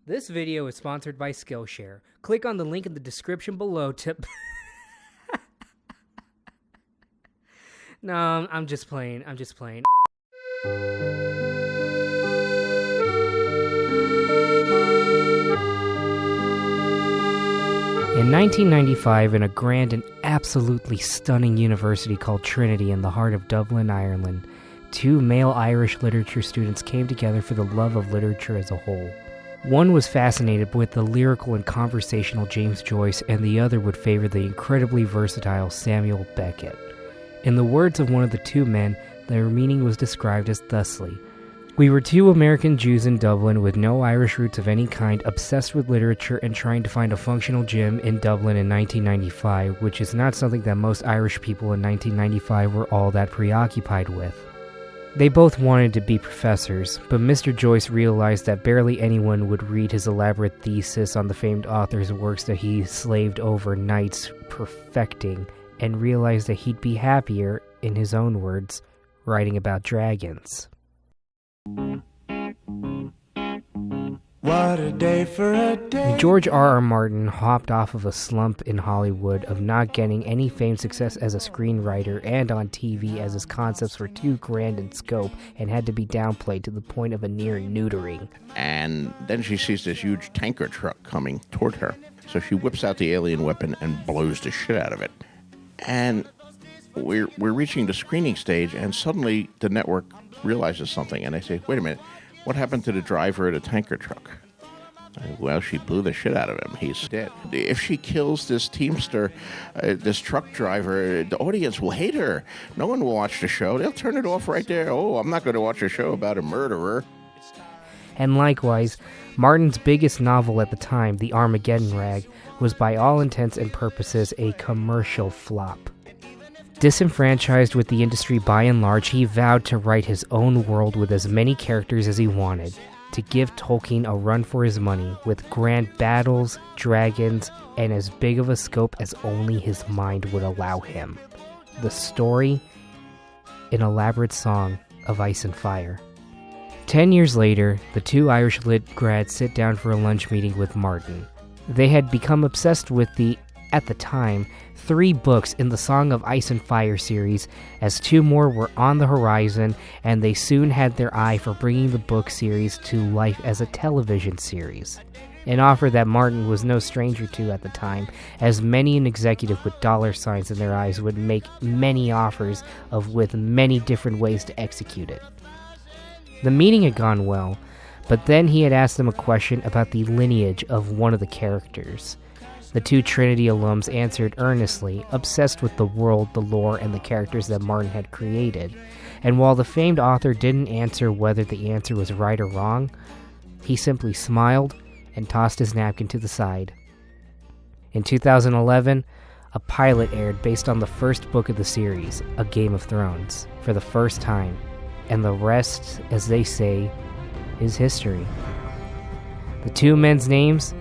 This video is sponsored by Skillshare. Click on the link in the description below to... No, I'm just playing. In 1995, in a grand and absolutely stunning university called Trinity in the heart of Dublin, Ireland, two male Irish literature students came together for the love of literature as a whole. One was fascinated with the lyrical and conversational James Joyce, and the other would favor the incredibly versatile Samuel Beckett. In the words of one of the two men, their meaning was described as thusly: "We were two American Jews in Dublin with no Irish roots of any kind, obsessed with literature and trying to find a functional gym in Dublin in 1995, which is not something that most Irish people in 1995 were all that preoccupied with. They both wanted to be professors, but Mr. Joyce realized that barely anyone would read his elaborate thesis on the famed author's works that he slaved over nights perfecting, and realized that he'd be happier, in his own words, writing about dragons." What a day for a day. George R.R. Martin hopped off of a slump in Hollywood of not getting any fame success as a screenwriter and on TV, as his concepts were too grand in scope and had to be downplayed to the point of a near neutering. And then she sees this huge tanker truck coming toward her. So she whips out the alien weapon and blows the shit out of it. And we're reaching the screening stage, and suddenly the network realizes something, and they say, wait a minute, what happened to the driver of the tanker truck? Well, she blew the shit out of him. He's dead. If she kills this teamster, this truck driver, the audience will hate her. No one will watch the show. They'll turn it off right there. Oh, I'm not going to watch a show about a murderer. And likewise, Martin's biggest novel at the time, The Armageddon Rag, was by all intents and purposes a commercial flop. Disenfranchised with the industry by and large, he vowed to write his own world with as many characters as he wanted, to give Tolkien a run for his money, with grand battles, dragons, and as big of a scope as only his mind would allow him. The story, an elaborate song of ice and fire. 10 years later, the two Irish lit grads sit down for a lunch meeting with Martin. They had become obsessed with the, at the time, 3 books in the Song of Ice and Fire series, as 2 more were on the horizon, and they soon had their eye for bringing the book series to life as a television series. An offer that Martin was no stranger to at the time, as many an executive with dollar signs in their eyes would make many offers with many different ways to execute it. The meeting had gone well, but then he had asked them a question about the lineage of one of the characters. The two Trinity alums answered earnestly, obsessed with the world, the lore, and the characters that Martin had created. And while the famed author didn't answer whether the answer was right or wrong, he simply smiled and tossed his napkin to the side. In 2011, a pilot aired based on the first book of the series, A Game of Thrones, for the first time. And the rest, as they say, is history. The two men's names?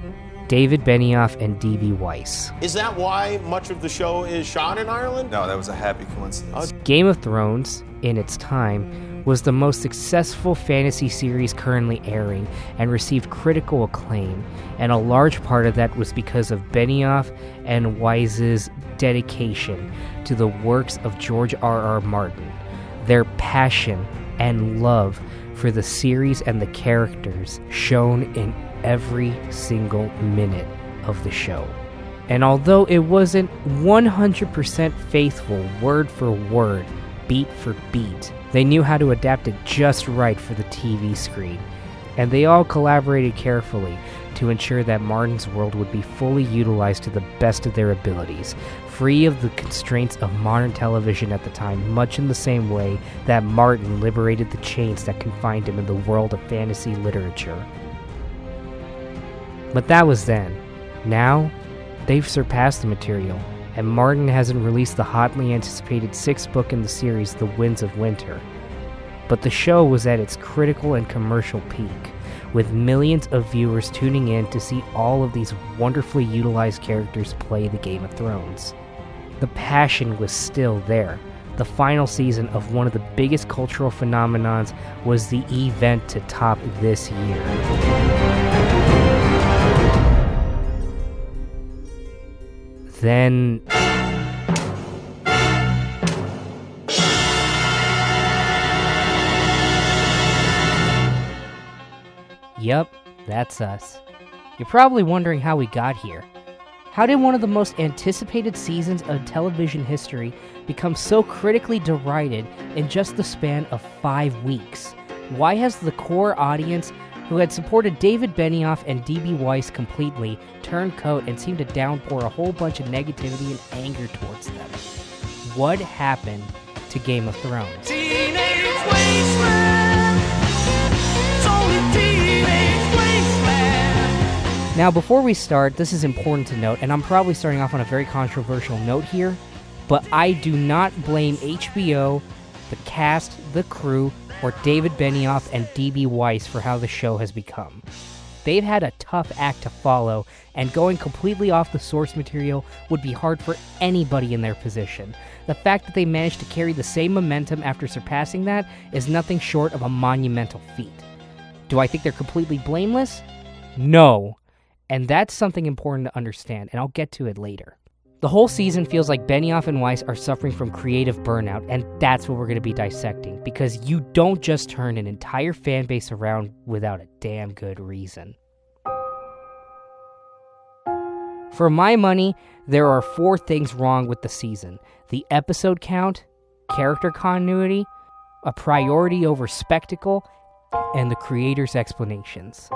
David Benioff and D.B. Weiss. Is that why much of the show is shot in Ireland? No, that was a happy coincidence. Game of Thrones, in its time, was the most successful fantasy series currently airing and received critical acclaim, and a large part of that was because of Benioff and Weiss's dedication to the works of George R.R. Martin, their passion and love for the series and the characters shown in every single minute of the show. And although it wasn't 100% faithful word for word, beat for beat, they knew how to adapt it just right for the TV screen. And they all collaborated carefully to ensure that Martin's world would be fully utilized to the best of their abilities, free of the constraints of modern television at the time, much in the same way that Martin liberated the chains that confined him in the world of fantasy literature. But that was then. Now, they've surpassed the material, and Martin hasn't released the hotly anticipated 6th book in the series, The Winds of Winter. But the show was at its critical and commercial peak, with millions of viewers tuning in to see all of these wonderfully utilized characters play the Game of Thrones. The passion was still there. The final season of one of the biggest cultural phenomenons was the event to top this year. then... Yup, that's us. You're probably wondering how we got here. How did one of the most anticipated seasons of television history become so critically derided in just the span of 5 weeks? Why has the core audience, who had supported David Benioff and D.B. Weiss completely, turned coat and seemed to downpour a whole bunch of negativity and anger towards them? What happened to Game of Thrones? Teenage wasteland. It's only teenage wasteland. Now, before we start, this is important to note, and I'm probably starting off on a very controversial note here, but I do not blame HBO, the cast, the crew, or David Benioff and D.B. Weiss for how the show has become. They've had a tough act to follow, and going completely off the source material would be hard for anybody in their position. The fact that they managed to carry the same momentum after surpassing that is nothing short of a monumental feat. Do I think they're completely blameless? No. And that's something important to understand, and I'll get to it later. The whole season feels like Benioff and Weiss are suffering from creative burnout, and that's what we're going to be dissecting, because you don't just turn an entire fan base around without a damn good reason. For my money, there are 4 things wrong with the season: the episode count, character continuity, a priority over spectacle, and the creator's explanations.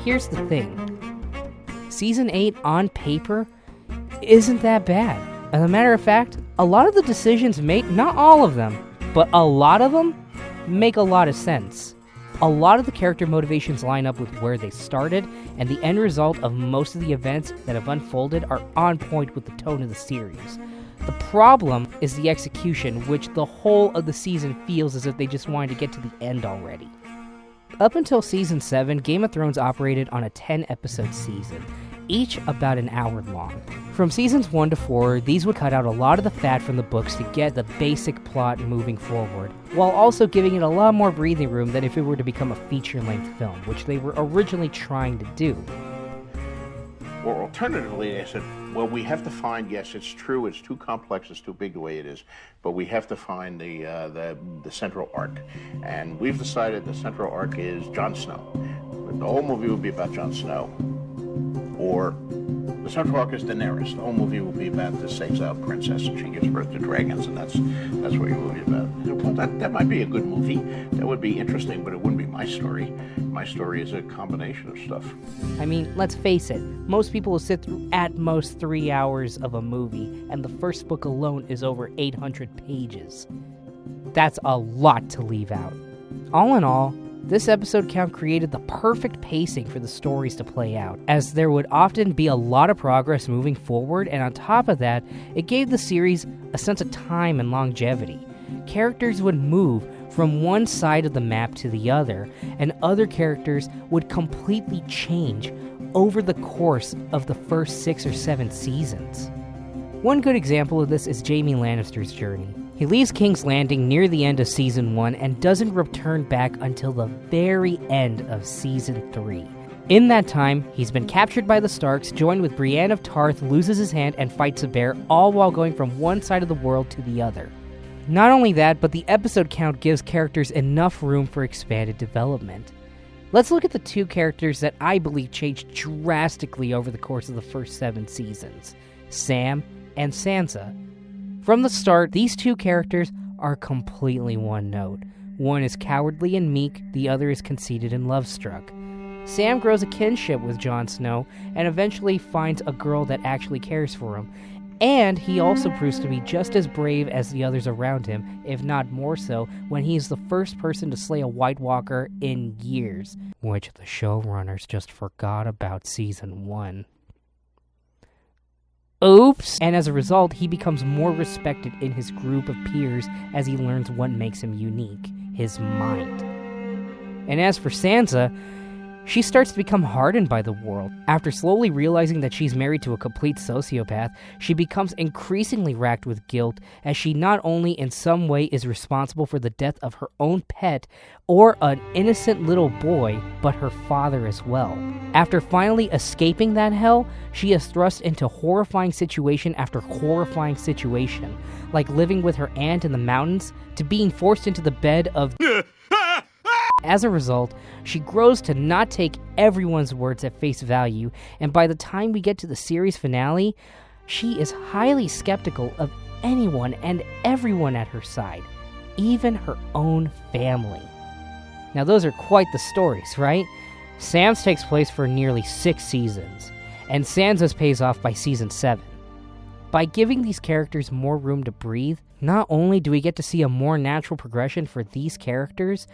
Here's the thing. Season 8 on paper isn't that bad. As a matter of fact, a lot of the decisions made, not all of them, but a lot of them make a lot of sense. A lot of the character motivations line up with where they started, and the end result of most of the events that have unfolded are on point with the tone of the series. The problem is the execution, which the whole of the season feels as if they just wanted to get to the end already. Up until Season 7, Game of Thrones operated on a 10-episode season, each about an hour long. From Seasons 1 to 4, these would cut out a lot of the fat from the books to get the basic plot moving forward, while also giving it a lot more breathing room than if it were to become a feature-length film, which they were originally trying to do. Or alternatively, they said, well, we have to find, yes, it's true, it's too complex, it's too big the way it is, but we have to find the central arc. And we've decided the central arc is Jon Snow. The whole movie will be about Jon Snow. Or the central arc is Daenerys. The whole movie will be about this exiled princess, and she gives birth to dragons, and that's what your movie is about. Well, that might be a good movie. That would be interesting, but it wouldn't be my story. My story is a combination of stuff. I mean, let's face it, most people will sit through at most 3 hours of a movie, and the first book alone is over 800 pages. That's a lot to leave out. All in all, this episode count created the perfect pacing for the stories to play out, as there would often be a lot of progress moving forward, and on top of that, it gave the series a sense of time and longevity. Characters would move from one side of the map to the other, and other characters would completely change over the course of the first 6 or 7 seasons. One good example of this is Jaime Lannister's journey. He leaves King's Landing near the end of Season 1 and doesn't return back until the very end of Season 3. In that time, he's been captured by the Starks, joined with Brienne of Tarth, loses his hand, and fights a bear, all while going from one side of the world to the other. Not only that, but the episode count gives characters enough room for expanded development. Let's look at the 2 characters that I believe changed drastically over the course of the first 7 seasons, Sam and Sansa. From the start, these 2 characters are completely one note. One is cowardly and meek, the other is conceited and love-struck. Sam grows a kinship with Jon Snow and eventually finds a girl that actually cares for him. And he also proves to be just as brave as the others around him, if not more so, when he is the first person to slay a White Walker in years, which the showrunners just forgot about Season 1. Oops! And as a result, he becomes more respected in his group of peers as he learns what makes him unique, his mind. And as for Sansa, She starts to become hardened by the world. After slowly realizing that she's married to a complete sociopath, she becomes increasingly racked with guilt as she not only in some way is responsible for the death of her own pet or an innocent little boy, but her father as well. After finally escaping that hell, she is thrust into horrifying situation after horrifying situation, like living with her aunt in the mountains to being forced into the bed of... As a result, she grows to not take everyone's words at face value, and by the time we get to the series finale, she is highly skeptical of anyone and everyone at her side, even her own family. Now those are quite the stories, right? Sam's takes place for nearly 6 seasons, and Sansa's pays off by season 7. By giving these characters more room to breathe, not only do we get to see a more natural progression for these characters,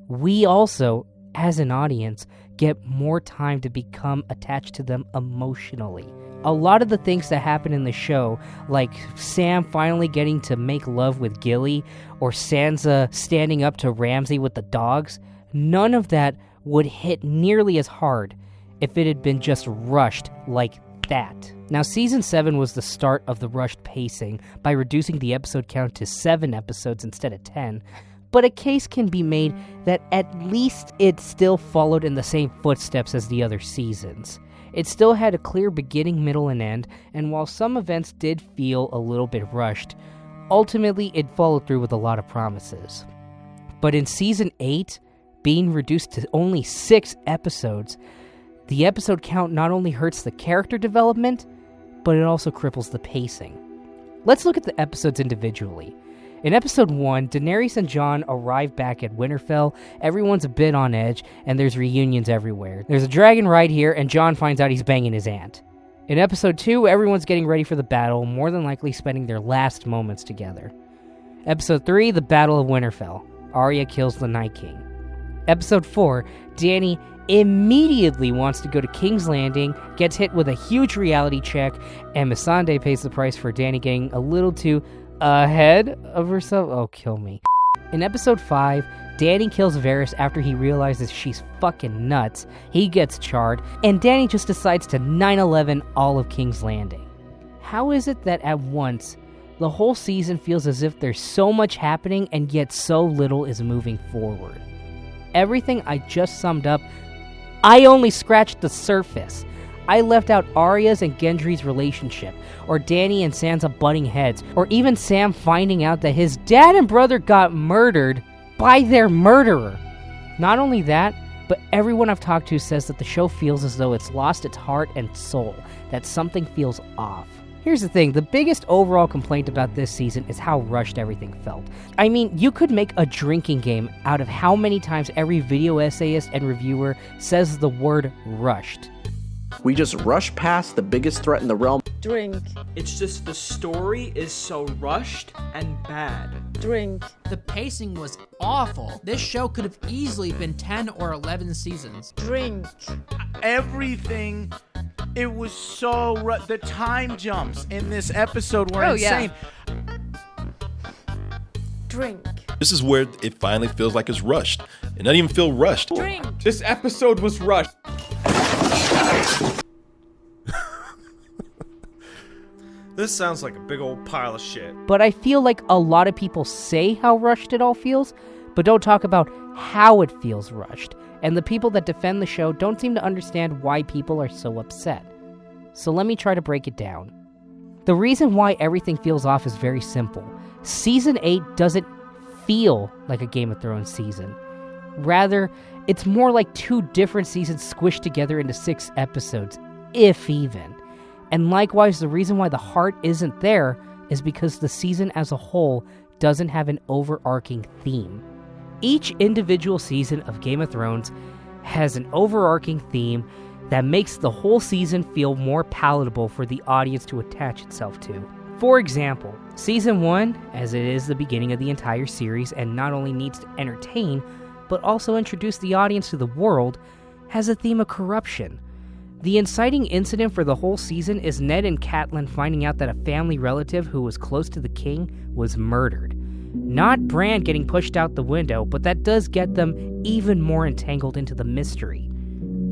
we also, as an audience, get more time to become attached to them emotionally. A lot of the things that happen in the show, like Sam finally getting to make love with Gilly, or Sansa standing up to Ramsay with the dogs, none of that would hit nearly as hard if it had been just rushed like that. Now, season 7 was the start of the rushed pacing by reducing the episode count to 7 episodes instead of 10, but a case can be made that at least it still followed in the same footsteps as the other seasons. It still had a clear beginning, middle, and end, and while some events did feel a little bit rushed, ultimately it followed through with a lot of promises. But in season 8, being reduced to only 6 episodes, the episode count not only hurts the character development, but it also cripples the pacing. Let's look at the episodes individually. In episode 1, Daenerys and Jon arrive back at Winterfell, everyone's a bit on edge, and there's reunions everywhere. There's a dragon right here, and Jon finds out he's banging his aunt. In episode 2, everyone's getting ready for the battle, more than likely spending their last moments together. Episode 3, the Battle of Winterfell. Arya kills the Night King. Episode 4, Dany immediately wants to go to King's Landing, gets hit with a huge reality check, and Missandei pays the price for Dany getting a little too ahead of herself. Oh, kill me. In episode 5, Dany kills Varys after he realizes she's fucking nuts. He gets charred, and Dany just decides to 9/11 all of King's Landing. How is it that at once, the whole season feels as if there's so much happening and yet so little is moving forward? Everything I just summed up, I only scratched the surface. I left out Arya's and Gendry's relationship, or Dany and Sansa butting heads, or even Sam finding out that his dad and brother got murdered by their murderer. Not only that, but everyone I've talked to says that the show feels as though it's lost its heart and soul, that something feels off. Here's the thing, the biggest overall complaint about this season is how rushed everything felt. I mean, you could make a drinking game out of how many times every video essayist and reviewer says the word rushed. We just rush past the biggest threat in the realm. Drink. It's just the story is so rushed and bad. Drink. The pacing was awful. This show could have easily been 10 or 11 seasons. Drink. Everything, it was so the time jumps in this episode were insane. Drink. This is where it finally feels like it's rushed. It doesn't even feel rushed. Drink. This episode was rushed. This sounds like a big old pile of shit. But I feel like a lot of people say how rushed it all feels, but don't talk about how it feels rushed. And the people that defend the show don't seem to understand why people are so upset. So let me try to break it down. The reason why everything feels off is very simple. Season 8 doesn't feel like a Game of Thrones season. Rather, it's more like 2 different seasons squished together into 6 episodes, if even. And likewise, the reason why the heart isn't there is because the season as a whole doesn't have an overarching theme. Each individual season of Game of Thrones has an overarching theme that makes the whole season feel more palatable for the audience to attach itself to. For example, Season 1, as it is the beginning of the entire series and not only needs to entertain, but also introduce the audience to the world, has a theme of corruption. The inciting incident for the whole season is Ned and Catelyn finding out that a family relative who was close to the king was murdered. Not Bran getting pushed out the window, but that does get them even more entangled into the mystery.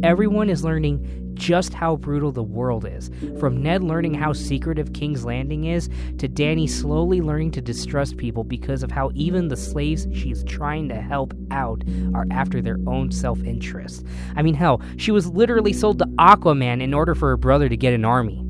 everyone is learning just how brutal the world is. From Ned learning how secretive King's Landing is, to Dany slowly learning to distrust people because of how even the slaves she's trying to help out are after their own self-interest. I mean, hell, she was literally sold to Aquaman in order for her brother to get an army.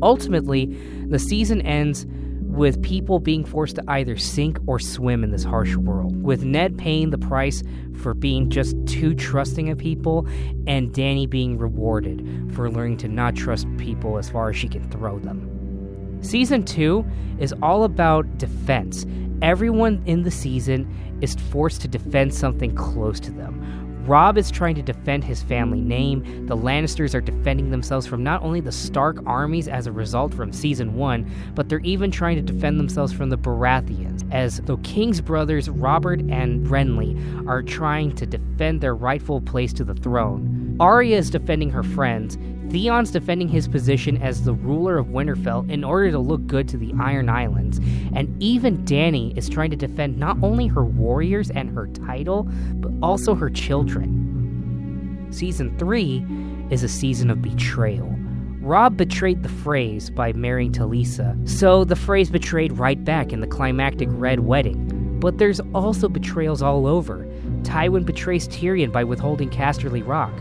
Ultimately, the season ends with people being forced to either sink or swim in this harsh world, with Ned paying the price for being just too trusting of people, and Dany being rewarded for learning to not trust people as far as she can throw them. Season 2 is all about defense. Everyone in the season is forced to defend something close to them. Robb is trying to defend his family name. The Lannisters are defending themselves from not only the Stark armies as a result from Season 1, but they're even trying to defend themselves from the Baratheons, as the King's brothers Robert and Renly are trying to defend their rightful place to the throne. Arya is defending her friends. Theon's defending his position as the ruler of Winterfell in order to look good to the Iron Islands, and even Dany is trying to defend not only her warriors and her title, but also her children. Season 3 is a season of betrayal. Robb betrayed the Freys by marrying Talisa, so the Freys betrayed right back in the climactic Red Wedding. But there's also betrayals all over. Tywin betrays Tyrion by withholding Casterly Rock.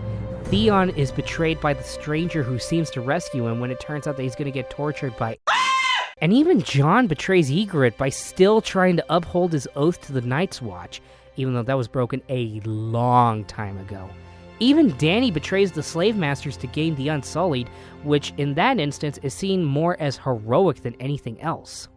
Theon is betrayed by the stranger who seems to rescue him when it turns out that he's going to get tortured by... And even Jon betrays Ygritte by still trying to uphold his oath to the Night's Watch, even though that was broken a long time ago. Even Dany betrays the slave masters to gain the Unsullied, which in that instance is seen more as heroic than anything else.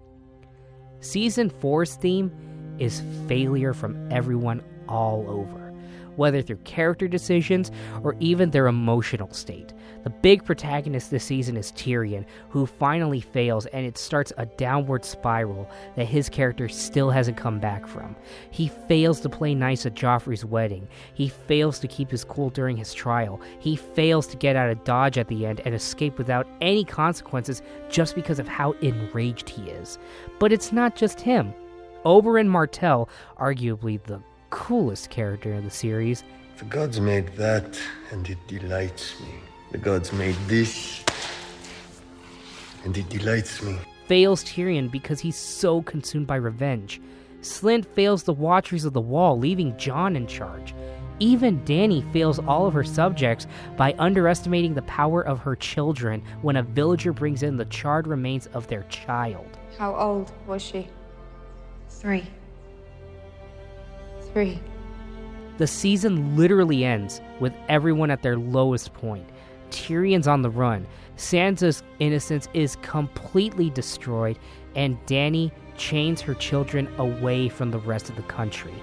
Season 4's theme is failure from everyone all over, whether through character decisions or even their emotional state. The big protagonist this season is Tyrion, who finally fails, and it starts a downward spiral that his character still hasn't come back from. He fails to play nice at Joffrey's wedding. He fails to keep his cool during his trial. He fails to get out of Dodge at the end and escape without any consequences just because of how enraged he is. But it's not just him. Oberyn Martell, arguably the coolest character in the series. The gods made that, and it delights me. The gods made this, and it delights me. Fails Tyrion because he's so consumed by revenge. Slynt fails the Watchers of the Wall, leaving Jon in charge. Even Dany fails all of her subjects by underestimating the power of her children when a villager brings in the charred remains of their child. How old was she? 3. The season literally ends with everyone at their lowest point. Tyrion's on the run, Sansa's innocence is completely destroyed, and Dany chains her children away from the rest of the country.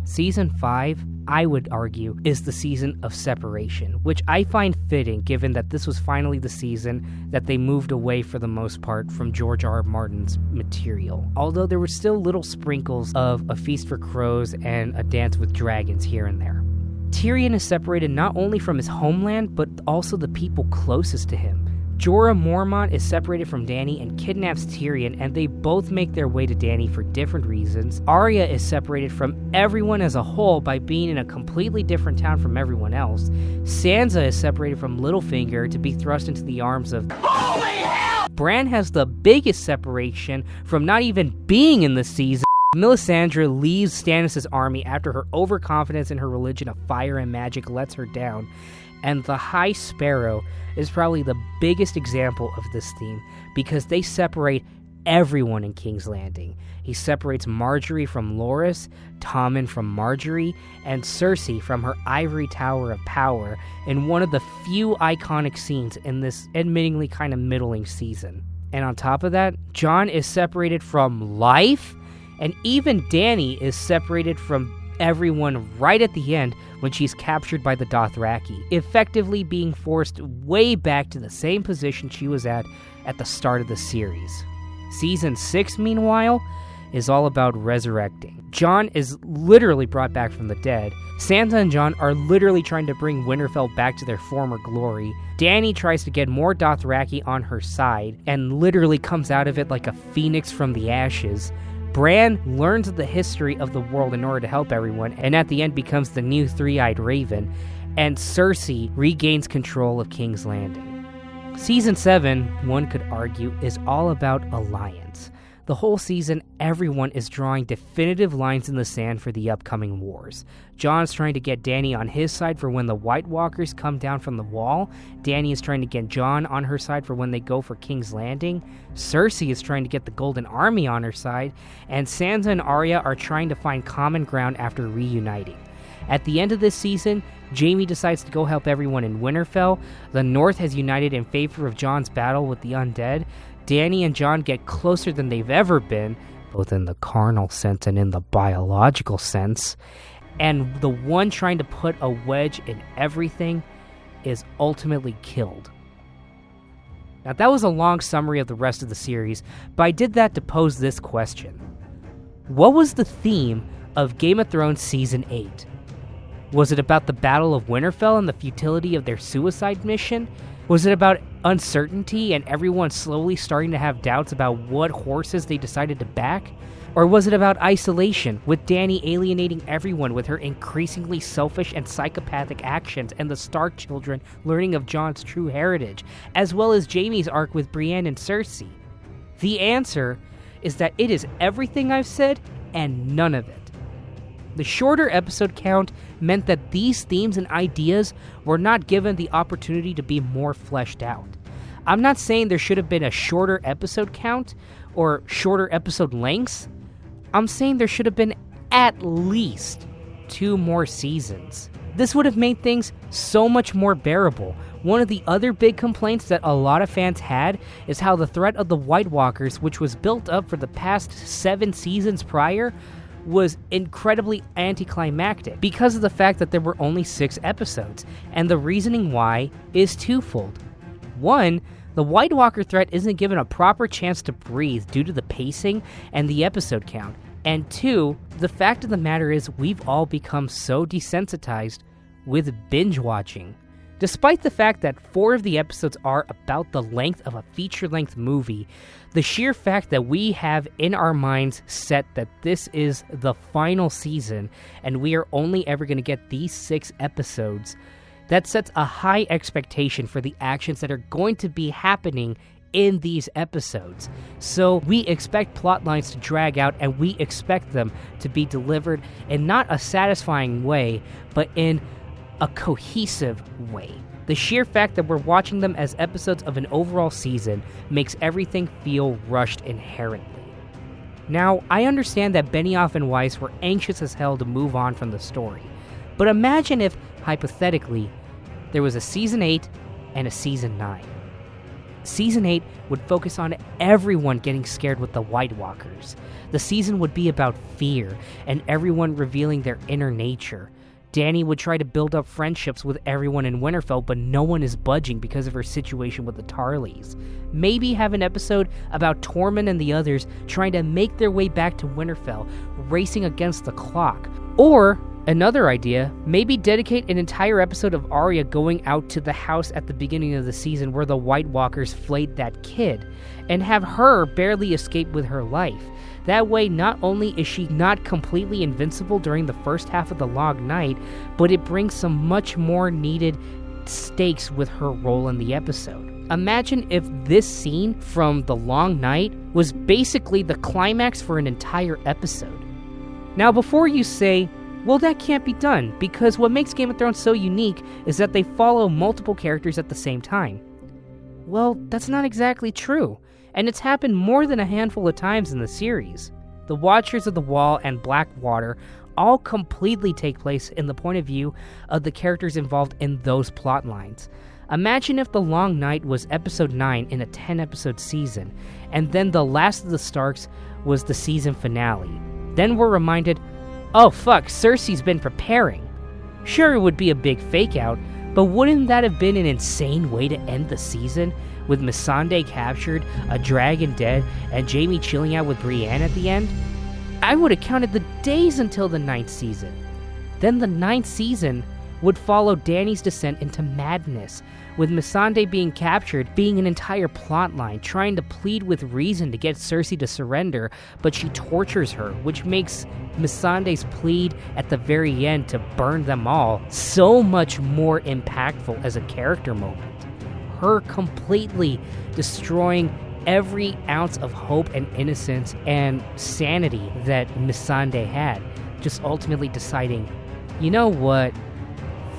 Season 5, I would argue, is the season of separation, which I find fitting given that this was finally the season that they moved away for the most part from George R. R. Martin's material, although there were still little sprinkles of A Feast for Crows and A Dance with Dragons here and there. Tyrion is separated not only from his homeland, but also the people closest to him. Jorah Mormont is separated from Dany and kidnaps Tyrion, and they both make their way to Dany for different reasons. Arya is separated from everyone as a whole by being in a completely different town from everyone else. Sansa is separated from Littlefinger to be thrust into the arms of... Holy hell! Bran has the biggest separation from not even being in the season. Melisandre leaves Stannis' army after her overconfidence in her religion of fire and magic lets her down, and the High Sparrow is probably the biggest example of this theme because they separate everyone in King's Landing. He separates Marjorie from Loras, Tommen from Marjorie, and Cersei from her ivory tower of power in one of the few iconic scenes in this admittingly kind of middling season. And on top of that, Jon is separated from life, and even Dany is separated from everyone right at the end when she's captured by the Dothraki, effectively being forced way back to the same position she was at the start of the series. Season 6, meanwhile, is all about resurrecting. Jon is literally brought back from the dead. Sansa and Jon are literally trying to bring Winterfell back to their former glory. Dany tries to get more Dothraki on her side and literally comes out of it like a phoenix from the ashes. Bran learns the history of the world in order to help everyone, and at the end becomes the new three-eyed raven, and Cersei regains control of King's Landing. Season 7, one could argue, is all about alliance. The whole season, everyone is drawing definitive lines in the sand for the upcoming wars. Jon's trying to get Dany on his side for when the White Walkers come down from the wall. Dany is trying to get Jon on her side for when they go for King's Landing. Cersei is trying to get the Golden Army on her side. And Sansa and Arya are trying to find common ground after reuniting. At the end of this season, Jaime decides to go help everyone in Winterfell. The North has united in favor of Jon's battle with the undead. Dany and Jon get closer than they've ever been, both in the carnal sense and in the biological sense. And the one trying to put a wedge in everything is ultimately killed. Now, that was a long summary of the rest of the series, but I did that to pose this question. What was the theme of Game of Thrones Season 8? Was it about the Battle of Winterfell and the futility of their suicide mission? Was it about uncertainty and everyone slowly starting to have doubts about what horses they decided to back? Or was it about isolation, with Dany alienating everyone with her increasingly selfish and psychopathic actions, and the Stark children learning of Jon's true heritage, as well as Jaime's arc with Brienne and Cersei? The answer is that it is everything I've said and none of it. The shorter episode count meant that these themes and ideas were not given the opportunity to be more fleshed out. I'm not saying there should have been a shorter episode count or shorter episode lengths. I'm saying there should have been at least 2 more seasons. This would have made things so much more bearable. One of the other big complaints that a lot of fans had is how the threat of the White Walkers, which was built up for the past 7 seasons prior, was incredibly anticlimactic because of the fact that there were only 6 episodes, and the reasoning why is twofold. 1, the White Walker threat isn't given a proper chance to breathe due to the pacing and the episode count, and 2, the fact of the matter is we've all become so desensitized with binge watching. Despite the fact that 4 of the episodes are about the length of a feature-length movie, the sheer fact that we have in our minds set that this is the final season and we are only ever going to get these 6 episodes, that sets a high expectation for the actions that are going to be happening in these episodes. So we expect plot lines to drag out, and we expect them to be delivered in not a satisfying way, but in a cohesive way. The sheer fact that we're watching them as episodes of an overall season makes everything feel rushed inherently. Now, I understand that Benioff and Weiss were anxious as hell to move on from the story, but imagine if, hypothetically, there was a Season 8 and a Season 9. Season 8 would focus on everyone getting scared with the White Walkers. The season would be about fear and everyone revealing their inner nature. Dany would try to build up friendships with everyone in Winterfell, but no one is budging because of her situation with the Tarleys. Maybe have an episode about Tormund and the others trying to make their way back to Winterfell, racing against the clock. Or, another idea, maybe dedicate an entire episode of Arya going out to the house at the beginning of the season where the White Walkers flayed that kid, and have her barely escape with her life. That way, not only is she not completely invincible during the first half of the Long Night, but it brings some much more needed stakes with her role in the episode. Imagine if this scene from The Long Night was basically the climax for an entire episode. Now, before you say, well, that can't be done, because what makes Game of Thrones so unique is that they follow multiple characters at the same time. Well, that's not exactly true, and it's happened more than a handful of times in the series. The Watchers of the Wall and Blackwater all completely take place in the point of view of the characters involved in those plot lines. Imagine if The Long Night was episode 9 in a 10-episode season, and then The Last of the Starks was the season finale. Then we're reminded, oh fuck, Cersei's been preparing. Sure, it would be a big fake out, but wouldn't that have been an insane way to end the season? With Missandei captured, a dragon dead, and Jaime chilling out with Brienne at the end? I would have counted the days until the 9th season. Then the 9th season would follow Dany's descent into madness, with Missandei being captured being an entire plotline, trying to plead with reason to get Cersei to surrender, but she tortures her, which makes Missandei's plead at the very end to burn them all so much more impactful as a character moment. Her completely destroying every ounce of hope and innocence and sanity that Missandei had, just ultimately deciding, you know what,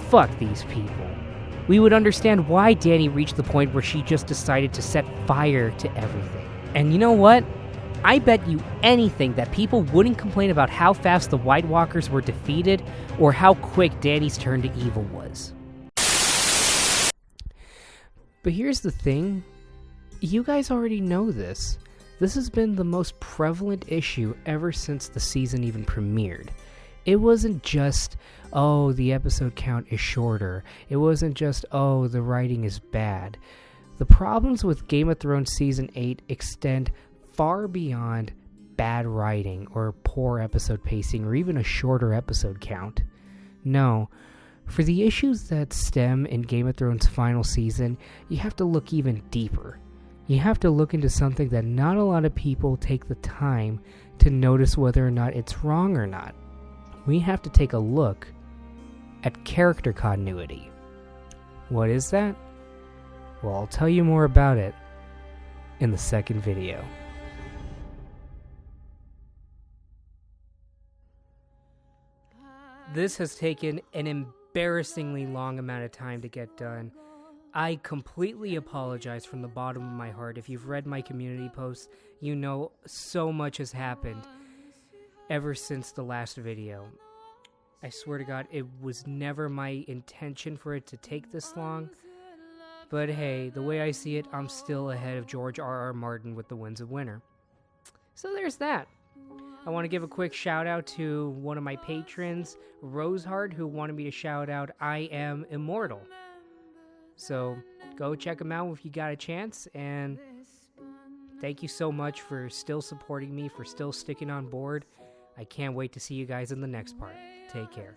fuck these people. We would understand why Dany reached the point where she just decided to set fire to everything. And you know what? I bet you anything that people wouldn't complain about how fast the White Walkers were defeated or how quick Dany's turn to evil was. But here's the thing. You guys already know this. This has been the most prevalent issue ever since the season even premiered. It wasn't just, oh, the episode count is shorter. It wasn't just, oh, the writing is bad. The problems with Game of Thrones Season 8 extend far beyond bad writing or poor episode pacing or even a shorter episode count. No, for the issues that stem in Game of Thrones' final season, you have to look even deeper. You have to look into something that not a lot of people take the time to notice whether or not it's wrong or not. We have to take a look at character continuity. What is that? Well, I'll tell you more about it in the second video. This has taken an embarrassingly long amount of time to get done. I completely apologize from the bottom of my heart. If you've read my community posts, you know so much has happened ever since the last video. I swear to God, it was never my intention for it to take this long. But hey, the way I see it, I'm still ahead of George R.R. Martin with The Winds of Winter. So there's that. I want to give a quick shout out to one of my patrons, Rosehard, who wanted me to shout out I Am Immortal. So go check him out if you got a chance, and thank you so much for still supporting me, for still sticking on board. I can't wait to see you guys in the next part. Take care.